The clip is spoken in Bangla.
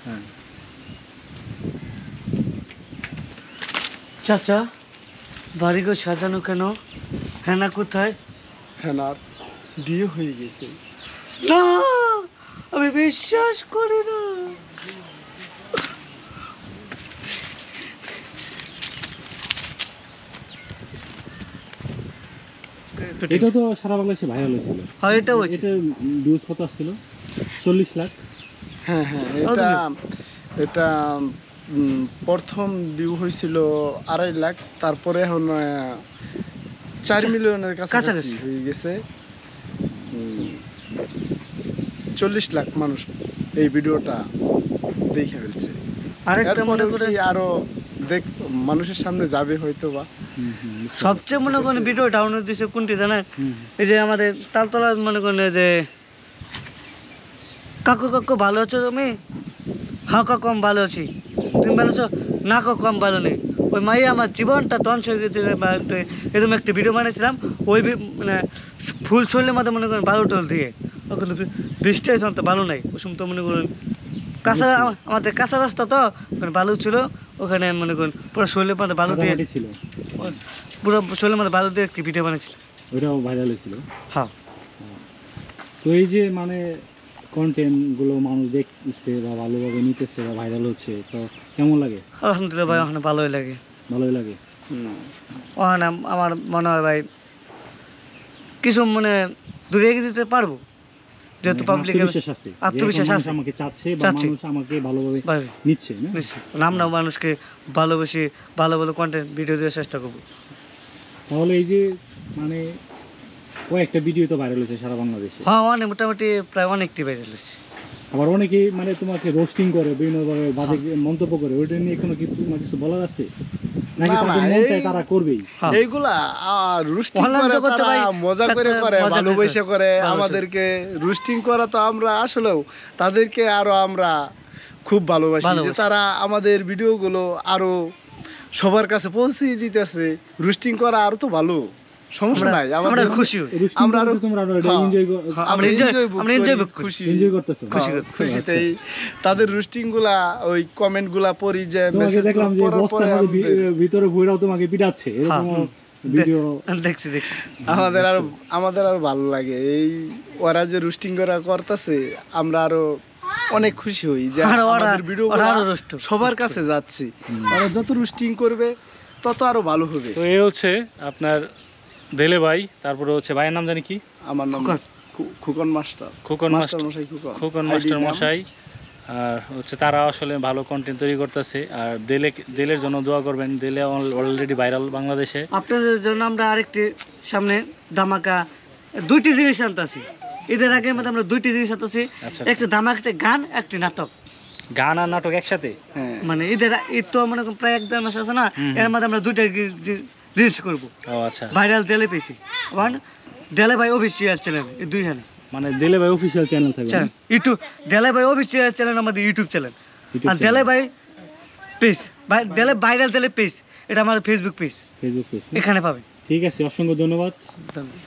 হ্যাঁ চাচা বাড়িঘর সাজানো কেন? হেনা কোথায়? হেনার বিয়ে হয়ে গেছে। না, আমি বিশ্বাস করি না। এটা তো সারা বাংলাদেশে ভাইরাল হয়েছিল। হ্যাঁ, এটা হয়েছে। এটা ভিউজ কত আসছিল? 40 লাখ। হ্যাঁ হ্যাঁ, এটা প্রথম ভিউ হয়েছিল 2.5 লাখ, তারপরে এখন 4 মিলিয়নের কাছাকাছি হয়ে গেছে। 40 লাখ মানুষ এই ভিডিওটা দেখে ফেলছে। আরেকটা মনে করে আরো মানুষের সামনে যাবে হয়তো বা। সবচেয়ে মনে করেন ভিডিও ডাউনলোড দিছে কোনটি জানেন? এই যে আমাদের তালতলা মনে করেন যে কাকু কাকু ভালো আছো তুমি? হ্যাঁ কাকু আমি ভালো আছি। তুমি ভালো আছো? না কাকু আমি ভালো নেই। ওই মাই আমার জীবনটা ধ্বংস হয়ে গেছে। এরকম একটা ভিডিও বানিয়েছিলাম। ওই মানে ফুল ছড়লে মধ্যে মনে করেন বালু টল দিয়ে ওখানে বৃষ্টি হয়েছে তো ভালো নাই। ওই সময় তো মনে করেন কাঁচা আমাদের কাঁচা রাস্তা তো ওখানে বালু ছিল। ওখানে মনে করেন পুরো শরীরের মধ্যে বালু দিয়ে ছিল, পুরো শরীরের মধ্যে বালু দিয়ে একটি ভিডিও বানিয়েছিল। ওইটাও ভাইরাল হয়েছিল। হ্যাঁ, তো এই যে মানে কন্টেন্ট গুলো মানুষ দেখতেছে বা ভালোভাবে নিতেছে বা ভাইরাল হচ্ছে, তো কেমন লাগে? আলহামদুলিল্লাহ ভাই, ওখানে ভালোই লাগে। ভালোই লাগে। ওখানে আমার মনে হয় ভাই কিছু মানে দূরে এগিয়ে দিতে পারবো, যেহেতু পাবলিক আত্মবিশ্বাস আছে। আমাকে চাচ্ছে বা মানুষ আমাকে ভালোভাবে নিচ্ছে না, আমরা মানুষকে ভালোবেসে ভালো ভালো কন্টেন্ট ভিডিও দেওয়ার চেষ্টা করবো। তাহলে এই যে মানে ও একটা ভিডিও তো ভাইরাল হয়েছে সারা বাংলাদেশে। হ্যাঁ, অনেক মোটামুটি প্রায় অনেকটি ভাইরাল হয়েছে। আবার অনেকে মানে তোমাকে রোস্টিং করে, বিভিন্নভাবে বাজে মন্তব্য করে, ওইটা নিয়ে কোনো কিছু বলার আছে নাকি? তাদের মন চায় তারা করবেই এইগুলা রোস্টিং করে, তারা মজা করে ভালোবাসা করে। আমাদেরকে রোস্টিং করা তো আমরা আসলেও তাদেরকে আরো আমরা খুব ভালোবাসি যে তারা আমাদের ভিডিওগুলো আরো সবার কাছে পৌঁছে দিতেছে। রোস্টিং করা আরো তো ভালো, সমস্যা নাই। আমরা খুশি, আমরা এনজয় করতেছি খুশিতেই। তাদের রোস্টিং গুলা, ওই কমেন্ট গুলা পড়ি যে দেখলাম যে বস্তার ভিতরে ভুইরাও তোমাকে পিটাচ্ছে, এরকম ভিডিও দেখছি। আমাদের আরো ভালো লাগে এই ওরা যে রোস্টিং করা করতেছে। আমরা আরো অনেক খুশি হই যে আমাদের ভিডিও সবার কাছে যাচ্ছে। ওরা যত রোস্টিং করবে তত আরো ভালো হবে। তো এই হচ্ছে আপনার দেলে ভাই, তারপরে হচ্ছে ভাইয়ের নাম জানি কি? আমার নাম খোকন মাস্টার মশাই। আর হচ্ছে তারা আসলে ভালো কন্টেন্ট তৈরি করতেছে। আর দেলের জন্য দোয়া করবেন। দেলে অলরেডি ভাইরাল বাংলাদেশে। আপনাদের জন্য আমরা আরেকটি সামনে ধামাকা 2টি জিনিস আনতেছি। ঈদের আগে মধ্যে আমরা 2টি জিনিস আনতেছি। একটা ধামাকা, একটা গান, একটি নাটক। গান আর নাটক একসাথে? মানে ঈদ তো মনে করেন প্রায় 1-1.5 মাস আছে না, এর মধ্যে আমরা 2টা রিলস করবো। আচ্ছা, ভাইরাল দেলে পেয়েছি। দেলে ভাই অফিসিয়াল চ্যানেল, এই 2 হ্যাঁ, মানে দেলে ভাই অফিসিয়াল চ্যানেল থাকবে ইউটিউব। দেলে ভাই অফিসিয়াল চ্যানেল আমাদের ইউটিউব চ্যানেল। আর দেলে ভাই পেজ, দেলে ভাইরাল দেলে পেজ, এটা আমার ফেসবুক পেজ, এখানে পাবেন। ঠিক আছে, অসংখ্য ধন্যবাদ।